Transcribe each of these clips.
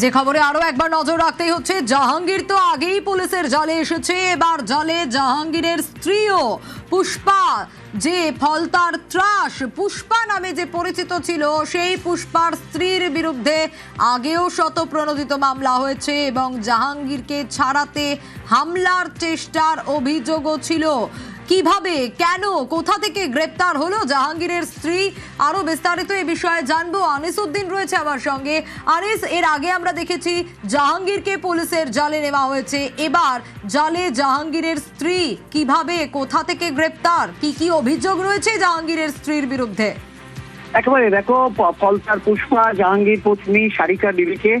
যে খবরে আরো একবার নজর রাখতেই হচ্ছে, জাহাঙ্গীর তো আগেই পুলিশের জালে এসেছে, এবার জালে জাহাঙ্গীরের স্ত্রীও। পুষ্পা, যে ফলতার ত্রাস পুষ্পা নামে যে পরিচিত ছিল, সেই পুষ্পার স্ত্রীর বিরুদ্ধে আগেও শতপ্রণোদিত মামলা হয়েছে এবং জাহাঙ্গীরকে ছাড়াতে হামলার চেষ্টার অভিযোগও ছিল। কিভাবে, কেন, কোথা থেকে গ্রেপ্তার হলো জাহাঙ্গীরের স্ত্রী, আরো বিস্তারিত এই বিষয়ে জানবো। আনিস উদ্দিন রয়েছে আমার সঙ্গে। আনিস, এর আগে আমরা দেখেছি জাহাঙ্গীরকে পুলিশের জালে নেওয়া হয়েছে, এবার জালে জাহাঙ্গীরের স্ত্রী। কিভাবে, কোথা থেকে গ্রেপ্তার, কি কি অভিযোগ রয়েছে জাহাঙ্গীরের স্ত্রীর বিরুদ্ধে? একেবারে দেখো, ফলতার পুষ্পা জাহাঙ্গীর পত্নী সারিকা বিবিকে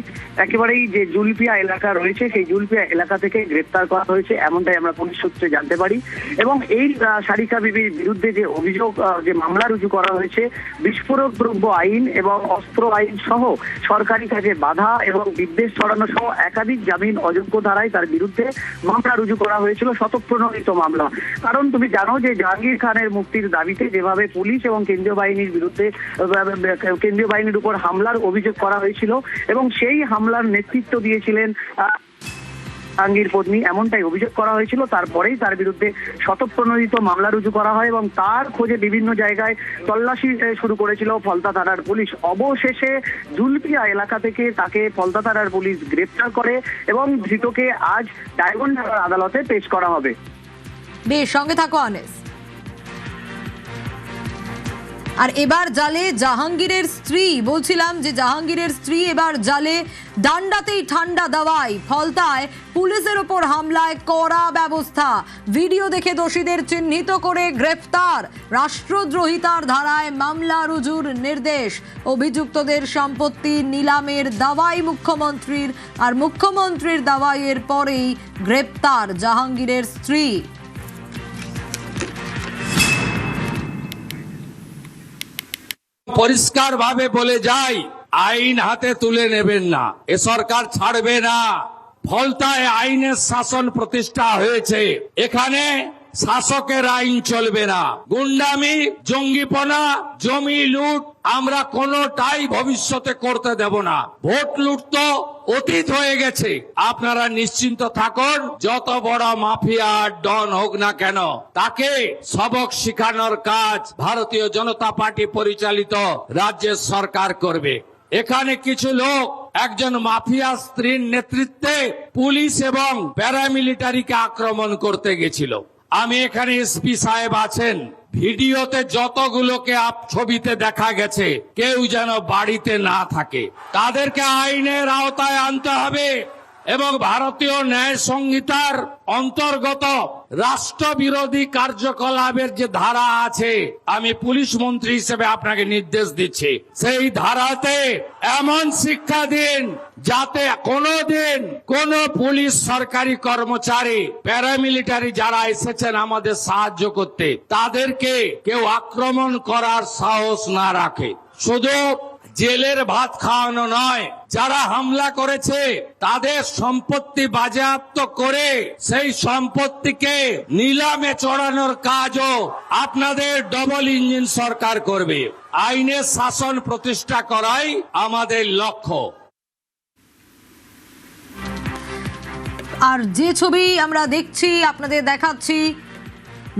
একেবারেই যে জুলপিয়া এলাকা রয়েছে, সেই জুলপিয়া এলাকা থেকে গ্রেপ্তার করা হয়েছে, এমনটাই আমরা পুলিশ সূত্রে জানতে পারি। এবং এই সারিকা বিবির বিরুদ্ধে যে অভিযোগ, যে মামলা রুজু করা হয়েছে, বিস্ফোরক দ্রব্য আইন এবং অস্ত্র আইন সহ সরকারি কাজে বাধা এবং বিদ্বেষ ছড়ানো সহ একাধিক জামিন অযোগ্য ধারায় তার বিরুদ্ধে মামলা রুজু করা হয়েছিল, শতপ্রণোদিত মামলা। কারণ তুমি জানো যে জাহাঙ্গীর খানের মুক্তির দাবিতে যেভাবে পুলিশ এবং কেন্দ্রীয় বাহিনীর বিরুদ্ধে কেন্দ্রীয় বাহিনীর উপর হামলার অভিযোগ করা হয়েছিল এবং সেই হামলার নেতৃত্ব দিয়েছিলেন জাহাঙ্গীর পত্নী, এমনটাই অভিযোগ করা হয়েছিল। তারপরেই তার বিরুদ্ধে শতপ্রণোদিত মামলা রুজু করা হয় এবং তার খোঁজে বিভিন্ন জায়গায় তল্লাশি শুরু করেছিল ফলতা থানার পুলিশ। অবশেষে জুলপিয়া এলাকা থেকে তাকে ফলতা থানার পুলিশ গ্রেপ্তার করে এবং ধৃতকে আজ ডায়মন্ড হারবার আদালতে পেশ করা হবে। বেশ, সঙ্গে থাকো আনিস। আর এবার জালে জাহাঙ্গীরের স্ত্রী, বলছিলাম যে জাহাঙ্গীরের স্ত্রী এবার জালে। ডান্ডাতেই ঠান্ডা দাওয়াই, ফলতায় পুলিশের ওপর হামলায় কড়া ব্যবস্থা, ভিডিও দেখে দোষীদের চিহ্নিত করে গ্রেফতার, রাষ্ট্রদ্রোহিতার ধারায় মামলা রুজুর নির্দেশ, অভিযুক্তদের সম্পত্তি নিলামের দাওয়াই মুখ্যমন্ত্রীর, আর মুখ্যমন্ত্রীর দাওয়াইয়ের পরেই গ্রেপ্তার জাহাঙ্গীরের স্ত্রী। পরিষ্কার ভাবে বলে যাই, আইন হাতে তুলে নেবেন না, এ সরকার ছাড়বে না। ফলতায় আইনের শাসন প্রতিষ্ঠা হয়েছে, এখানে শাসকের আইন চলবে না। গুন্ডামি, জঙ্গিপনা, জমি লুট আমরা কোনোটাই ভবিষ্যতে করতে দেব না। ভোট লুট তো অতীত হয়ে গেছে, আপনারা নিশ্চিন্ত থাকুন। যত বড় মাফিয়া ডন হোক না কেন, তাকে সবক শিখানোর কাজ ভারতীয় জনতা পার্টি পরিচালিত রাজ্যের সরকার করবে। এখানে কিছু লোক একজন মাফিয়া স্ত্রীর নেতৃত্বে পুলিশ এবং প্যারামিলিটারিকে আক্রমণ করতে গেছিল। আমি এখানে এসপি সাহেব আছেন, ভিডিওতে যতগুলোকে ছবিতে দেখা গেছে, কেউ যেন বাড়িতে না থাকে। তাদেরকে আইনের আওতায় আনতে হবে এবং ভারতীয় ন্যায় সংহিতার অন্তর্গত রাষ্ট্রবিরোধী কার্যকলাপের যে ধারা আছে, আমি পুলিশ মন্ত্রী হিসেবে আপনাকে নির্দেশ দিচ্ছি, সেই ধারাতে এমন শিক্ষা দিন যাতে কোনোদিন কোন পুলিশ সরকারি কর্মচারী, প্যারামিলিটারি যারা এসেছেন আমাদের সাহায্য করতে, তাদেরকে কেউ আক্রমণ করার সাহস না রাখে। শুধু জেলের ভাত খাওয়ানো নয়, যারা হামলা করেছে তাদের সম্পত্তি বাজেয়াপ্ত করে সেই সম্পত্তিকে নিলামে চড়ানোর কাজও আপনাদের ডবল ইঞ্জিন সরকার করবে। আইনের শাসন প্রতিষ্ঠা করাই আমাদের লক্ষ্য। আর যে ছবি আমরা দেখছি, আপনাদের দেখাচ্ছি,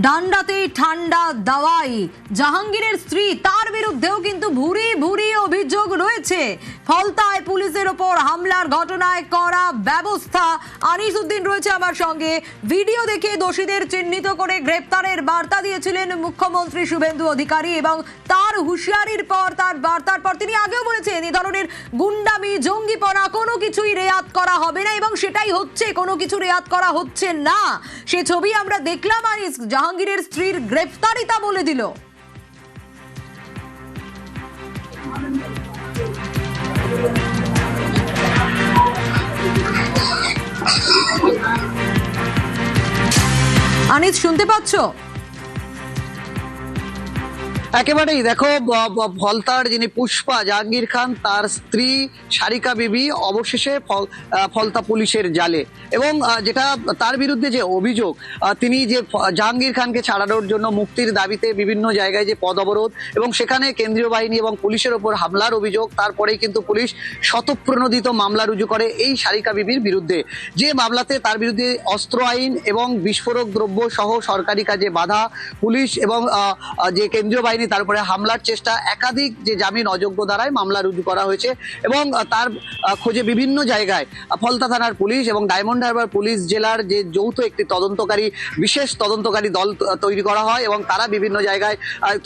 ডান্ডাতেই ঠান্ডা দাওয়াই, জাহাঙ্গীরের স্ত্রী, তার বিরুদ্ধেও কিন্তু ভুরি ভুরি অভিযোগ রয়েছে। ফলতায় পুলিশের ওপর হামলার ঘটনায় করা ব্যবস্থা। আনিস উদ্দিন রয়েছে আমার সঙ্গে। ভিডিও দেখে দোষীদের চিহ্নিত করে গ্রেপ্তারের বার্তা দিয়েছিলেন মুখ্যমন্ত্রী শুভেন্দু অধিকারী এবং তার হুঁশিয়ারির পর, তার বার্তার পর তিনি আগেও বলেছেন এই ধরনের গুন্ডামি, জঙ্গিপনা কোনো কিছুই রেয়াত করা হবে না এবং সেটাই হচ্ছে, কোনো কিছু রেয়াত করা হচ্ছে না। সে ছবি আমরা দেখলাম। আনিস, জাহাঙ্গীরের স্ত্রীর গ্রেফতারই তা বলে দিল। আনিস, শুনতে পাচ্ছ? একেবারেই দেখো ফলতার যিনি পুষ্পা জাহাঙ্গীর খান তার স্ত্রী সারিকা বিবি অবশেষে ফলতা পুলিশের জালে এবং যেটা তার বিরুদ্ধে যে অভিযোগ তিনি যে জাহাঙ্গীর খানকে ছাড়ানোর জন্য মুক্তির দাবিতে বিভিন্ন জায়গায় যে পদ অবরোধ এবং সেখানে কেন্দ্রীয় বাহিনী এবং পুলিশের ওপর হামলার অভিযোগ, তারপরেই কিন্তু পুলিশ স্বতঃপ্রণোদিত মামলা রুজু করে এই সারিকা বিবির বিরুদ্ধে, যে মামলাতে তার বিরুদ্ধে অস্ত্র আইন এবং বিস্ফোরক দ্রব্য সহ সরকারি কাজে বাধা, পুলিশ এবং যে কেন্দ্রীয় বাহিনী তারপরে হামলার চেষ্টা, একাধিক যে জামিন অযোগ্য ধারায় মামলা রুজু করা হয়েছে এবং তার খোঁজে বিভিন্ন জায়গায় ফলতা থানার পুলিশ এবং ডায়মন্ড হারবার পুলিশ জেলার যে যৌথ একটি বিশেষ তদন্তকারী দল তৈরি করা হয় এবং তারা বিভিন্ন জায়গায়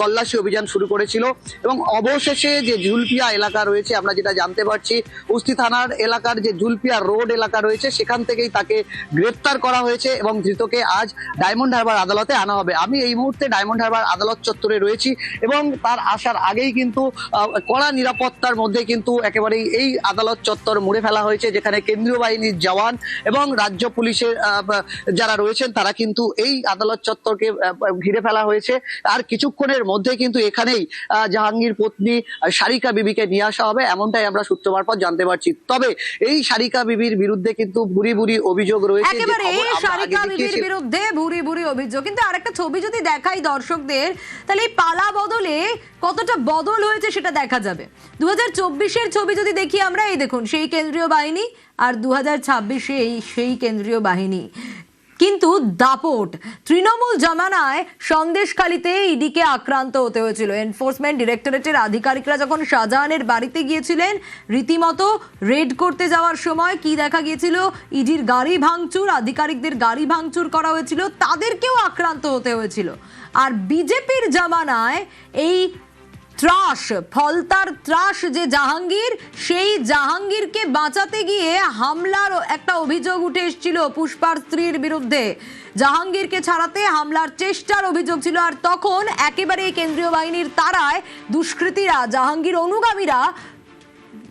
তল্লাশি অভিযান শুরু করেছিল এবং অবশেষে যে জুলপিয়া এলাকা রয়েছে, আমরা যেটা জানতে পারছি উস্তি থানার এলাকার যে জুলপিয়া রোড এলাকা রয়েছে সেখান থেকেই তাকে গ্রেপ্তার করা হয়েছে এবং ধৃতকে আজ ডায়মন্ড হারবার আদালতে আনা হবে। আমি এই মুহূর্তে ডায়মন্ড হারবার আদালত চত্বরে রয়েছি এবং তার আসার আগেই কিন্তু কড়া নিরাপত্তার মধ্যে কিন্তু একেবারেই এই আদালত চত্বর মুড়ে ফেলা হয়েছে, যেখানে কেন্দ্রীয় বাহিনীর জওয়ান এবং রাজ্য পুলিশের যারা রয়েছেন তারা কিন্তু এই আদালত চত্বরকে ঘিরে ফেলা হয়েছে। আর কিছুক্ষণের মধ্যে কিন্তু এখানেই জাহাঙ্গীর পত্নী সারিকা বিবিকে নিয়ে আসা হবে, এমনটাই আমরা সূত্র মারফত জানতে পারছি। তবে এই সারিকা বিবির বিরুদ্ধে কিন্তু ভুরি ভুরি অভিযোগ রয়েছে, একেবারে সারিকা বিবির বিরুদ্ধে ভুরি ভুরি অভিযোগ। কিন্তু আরেকটা ছবি যদি দেখাই দর্শকদের, তাহলে এই পালা বদলে কতটা বদল হয়েছে সেটা দেখা যাবে। 2024-এর ছবি যদি দেখি আমরা, এই দেখুন সেই কেন্দ্রীয় বাহিনী, আর 2026-এ সেই কেন্দ্রীয় বাহিনী কিন্তু দাপট। তৃণমূল জমানায় সন্দেশখালীতে ইডিকে আক্রান্ত হতে হয়েছিল। এনফোর্সমেন্ট ডিরেক্টরেটের আধিকারিকরা যখন শাহজাহানের বাড়িতে গিয়েছিলেন, রীতিমতো রেড করতে যাওয়ার সময় কি দেখা গিয়েছিল, ইডির গাড়ি ভাঙচুর, আধিকারিকদের গাড়ি ভাঙচুর করা হয়েছিল, তাদেরকেও আক্রান্ত হতে হয়েছিল। আর বিজেপির জমানায় এই ত্রাস, ফলতার ত্রাস যে জাহাঙ্গীর, সেই জাহাঙ্গীরকে বাঁচাতে গিয়ে হামলার একটা অভিযোগ উঠে এসেছিল পুষ্পার স্ত্রীর বিরুদ্ধে। জাহাঙ্গীরকে ছাড়াতে হামলার চেষ্টার অভিযোগ ছিল, আর তখন একেবারে কেন্দ্রীয় বাহিনীর তাড়ায় দুষ্কৃতীরা, জাহাঙ্গীর অনুগামীরা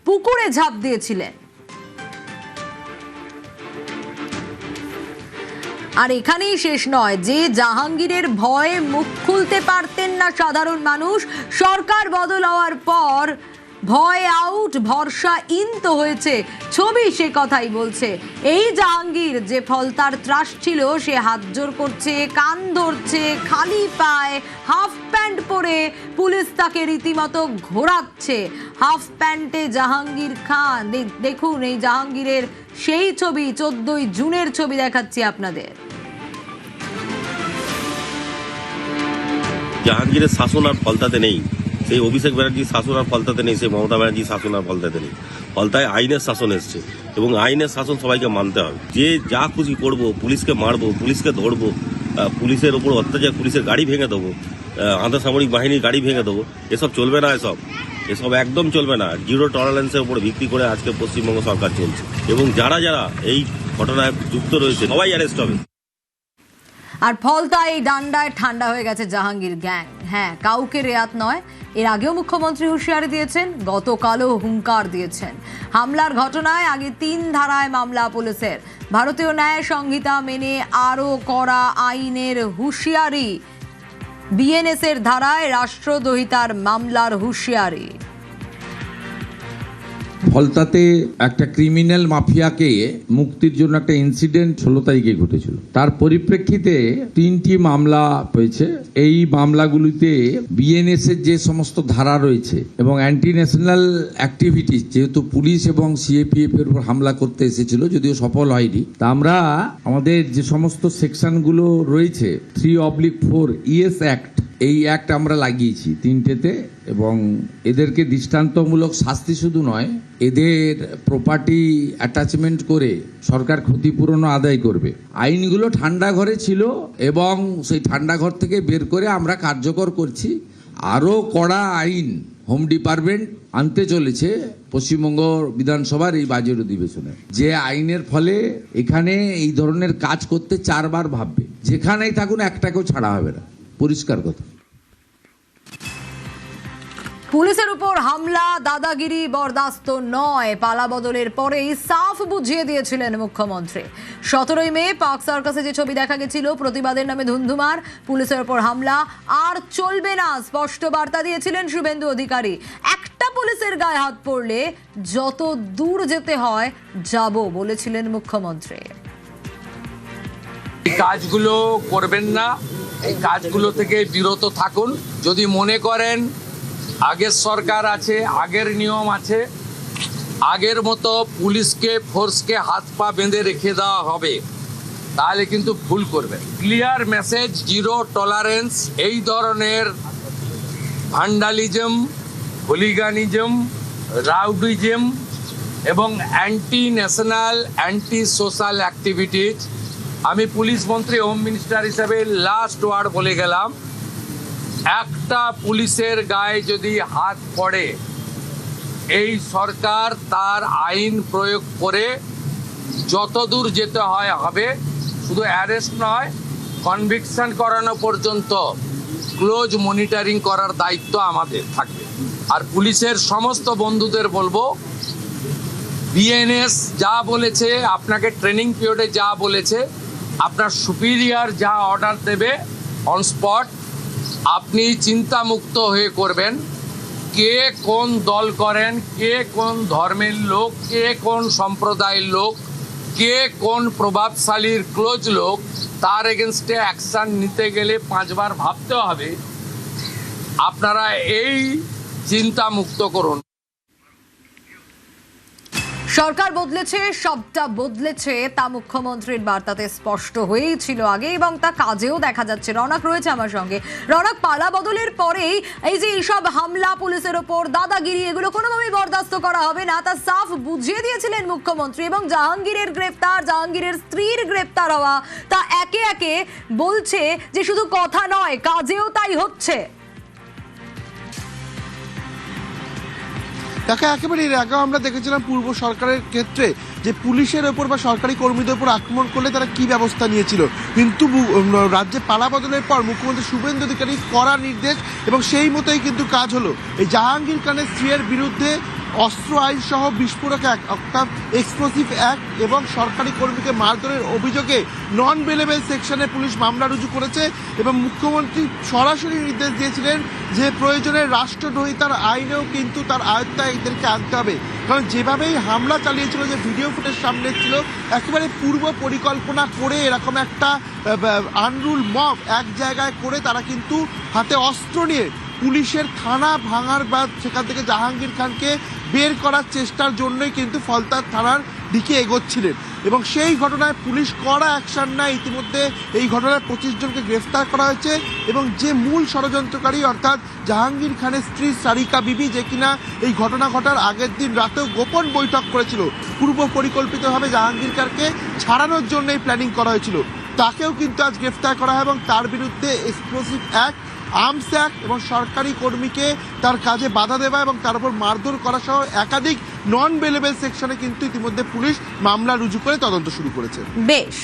পুকুরে ঝাঁপ দিয়েছিলেন। আর এখানেই শেষ নয়, যে জাহাঙ্গীরের ভয়ে মুখ খুলতে পারতেন না সাধারণ মানুষ, সরকার বদল হওয়ার পর ভয় আউট, ভরসা ইন তো হয়েছে। ছবি সে কথাই বলছে। এই জাহাঙ্গীর যে ফলতার ত্রাস ছিল, সে হাত জোর করছে, কান ধরছে, খালি পায়ে, হাফ প্যান্ট পরে পুলিশ তাকে রীতিমতো ঘোরাচ্ছে। হাফ প্যান্টে জাহাঙ্গীর খান, দেখুন এই জাহাঙ্গীরের সেই ছবি, 14 জুনের ছবি দেখাচ্ছি আপনাদের। জাহাঙ্গীরের শাসন আর ফলতাতে নেই, সেই অভিষেক ব্যানার্জির শাসন আর ফলতাতে নেই, সেই মমতা ব্যানার্জির শাসন আর ফলতাতে নেই। ফলতায় আইনের শাসন এসছে এবং আইনের শাসন সবাইকে মানতে হবে। যে যা খুশি করবো, পুলিশকে মারবো, পুলিশকে ধরবো, পুলিশের ওপর অত্যাচার, পুলিশের গাড়ি ভেঙে দেবো, আধাসামরিক বাহিনীর গাড়ি ভেঙে দেবো, এসব চলবে না। এসব একদম চলবে না। জিরো টলারেন্সের উপর ভিত্তি করে আজকে পশ্চিমবঙ্গ সরকার চলছে এবং যারা যারা এই ঘটনায় যুক্ত রয়েছে সবাই অ্যারেস্ট হবে। আর ফলতা এই ডান্ডায় ঠান্ডা হয়ে গেছে জাহাঙ্গীর গ্যাং। হ্যাঁ, কাউকে রেয়াত নয়। এর আগেও মুখ্যমন্ত্রী হুঁশিয়ারি দিয়েছেন, গতকালও হুঙ্কার দিয়েছেন। হামলার ঘটনায় আগে 3 ধারায় মামলা পুলিশের। ভারতীয় ন্যায় সংহিতা মেনে আরও কড়া আইনের হুঁশিয়ারি। বিএনএস এর ধারায় রাষ্ট্রদ্রোহিতার মামলার হুঁশিয়ারি। ফলতাতে একটা ক্রিমিনাল মাফিয়াকে মুক্তির জন্য একটা ইনসিডেন্ট 16 তারিখে ঘটেছিল। তার পরিপ্রেক্ষিতে 3টি মামলা হয়েছে। এই মামলাগুলিতে বিএনএস এর যে সমস্ত ধারা রয়েছে এবং অ্যান্টি ন্যাশনাল অ্যাক্টিভিটিস, যেহেতু পুলিশ এবং সিএপিএফ এর উপর হামলা করতে এসেছিল, যদিও সফল হয়নি, তা আমরা আমাদের যে সমস্ত সেকশনগুলো রয়েছে 3/4 ইএস অ্যাক্ট, এই অ্যাক্ট আমরা লাগিয়েছি 3টেতে এবং এদেরকে দৃষ্টান্তমূলক শাস্তি শুধু নয়, এদের প্রপার্টি অ্যাটাচমেন্ট করে সরকার ক্ষতিপূরণও আদায় করবে। আইনগুলো ঠান্ডা ঘরে ছিল এবং সেই ঠান্ডা ঘর থেকে বের করে আমরা কার্যকর করছি। আরও কড়া আইন হোম ডিপার্টমেন্ট আনতে চলেছে পশ্চিমবঙ্গ বিধানসভার এই বাজেট অধিবেশনে, যে আইনের ফলে এখানে এই ধরনের কাজ করতে 4 বার ভাববে। যেখানেই থাকুন একটাকেও ছাড়া হবে না, পরিষ্কার কথা। পুলিশের উপর হামলা দাদাগিরি বরদাস্ত নয়, পালাবদলের পরেই সাফ বুঝিয়ে দিয়েছিলেন মুখ্যমন্ত্রী। 17 মে পার্ক সার্কাসে যে ছবি দেখা গেছিল প্রতিবাদের নামে ধুন্ধুমার, পুলিশের উপর হামলা আর চলবে না স্পষ্ট বার্তা দিয়েছিলেন শুভেন্দু অধিকারী। একটা পুলিশের গায়ে হাত পড়লে যত দূর যেতে হয় যাব বলেছিলেন মুখ্যমন্ত্রী। এই কাজগুলো করবেন না, এই কাজগুলো থেকে বিরত থাকুন। যদি মনে করেন আগের সরকার আছে, আগের নিয়ম আছে, আগের মতো পুলিশকে ফোর্সকে হাত পা বেঁধে রেখে দেওয়া হবে, তাহলে কিন্তু ভুল করবেন। ক্লিয়ার মেসেজ, জিরো টলারেন্স এই ধরনের ভান্ডালিজম, হুলিগানিজম, রাউডিজম এবং anti national anti social activities. আমি পুলিশ মন্ত্রী, হোম মিনিস্টার হিসেবে লাস্ট ওয়ার্ড বলে গেলাম, একটা পুলিশের গায়ে যদি হাত পড়ে এই সরকার তার আইন প্রয়োগ করে যতদূর যেতে হয় হবে। শুধু অ্যারেস্ট নয়, কনভিকশন করানো পর্যন্ত ক্লোজ মনিটরিং করার দায়িত্ব আমাদের থাকবে। আর পুলিশের সমস্ত বন্ধুদের বলবো, বিএনএস যা বলেছে, আপনাকে ট্রেনিং পিরিয়ডে যা বলেছে, আপনার সুপিরিয়র যা অর্ডার দেবে অন স্পট আপনি চিন্তামুক্ত হয়ে করবেন। কে কোন দল করেন, কে কোন ধর্মের লোক, কে কোন সম্প্রদায়ের লোক, কে কোন প্রভাবশালীর ক্লোজ লোক, তার এগেনস্টে অ্যাকশন নিতে গেলে 5 বার ভাবতে হবে। আপনারা এই চিন্তামুক্ত করুন। সরকার বদলেছে, সবটা বদলেছে, তা মুখ্যমন্ত্রীর বার্তাতে স্পষ্ট হয়েই ছিল আগে এবং তা কাজেও দেখা যাচ্ছে। রনক রয়েছে আমার সঙ্গে। রনক, পালা বদলের পরেই এই যে এইসব হামলা পুলিশের ওপর, দাদাগিরি, এগুলো কোনোভাবেই বরদাস্ত করা হবে না তা সাফ বুঝিয়ে দিয়েছিলেন মুখ্যমন্ত্রী। এবং জাহাঙ্গীরের গ্রেফতার, জাহাঙ্গীরের স্ত্রীর গ্রেফতার হওয়া, তা একে একে বলছে যে শুধু কথা নয়, কাজেও তাই হচ্ছে। তাকে একেবারে এর আগেও আমরা দেখেছিলাম পূর্ব সরকারের ক্ষেত্রে যে পুলিশের ওপর বা সরকারি কর্মীদের উপর আক্রমণ করলে তারা কি ব্যবস্থা নিয়েছিল, কিন্তু রাজ্যে পালা বদলের পর মুখ্যমন্ত্রী শুভেন্দু অধিকারী কড়া নির্দেশ এবং সেই মতোই কিন্তু কাজ হলো। এই জাহাঙ্গীর খানের স্ত্রীর বিরুদ্ধে অস্ত্র আইন সহ বিস্ফোরক অর্থাৎ এক্সপ্লোসিভ অ্যাক্ট এবং সরকারি কর্মীকে মারধরের অভিযোগে নন বেলেবল সেকশনে পুলিশ মামলা রুজু করেছে এবং মুখ্যমন্ত্রী সরাসরি নির্দেশ দিয়েছিলেন যে প্রয়োজনে রাষ্ট্রদ্রোহিতার আইনেও কিন্তু তার আয়ত্তায় এদেরকে আনতে হবে। কারণ যেভাবেই হামলা চালিয়েছিল, যে ভিডিও ফুটেজ সামনে ছিল, একেবারে পূর্ব পরিকল্পনা করে এরকম একটা আনরুল মব এক জায়গায় করে তারা কিন্তু হাতে অস্ত্র নিয়ে পুলিশের থানা ভাঙার বা সেখান থেকে জাহাঙ্গীর খানকে বের করার চেষ্টার জন্যই কিন্তু ফলতার থানার দিকে এগোচ্ছিলেন এবং সেই ঘটনায় পুলিশ কড়া অ্যাকশন নেয়। ইতিমধ্যে এই ঘটনায় 25 জনকে গ্রেফতার করা হয়েছে এবং যে মূল ষড়যন্ত্রকারী অর্থাৎ জাহাঙ্গীর খানের স্ত্রী সারিকা বিবি, যে কিনা এই ঘটনা ঘটার আগের দিন রাতেও গোপন বৈঠক করেছিল, পূর্ব পরিকল্পিতভাবে জাহাঙ্গীর খানকে ছাড়ানোর জন্যই প্ল্যানিং করা হয়েছিল, তাকেও কিন্তু আজ গ্রেফতার করা হয় এবং তার বিরুদ্ধে এক্সপ্লোসিভ অ্যাক্ট, আর্মস অ্যাক্ট এবং সরকারি কর্মীকে তার কাজে বাধা দেওয়া এবং তার উপর মারধর করা সহ একাধিক নন বেলেবল সেকশনে কিন্তু ইতিমধ্যে পুলিশ মামলা রুজু করে তদন্ত শুরু করেছে। বেশ।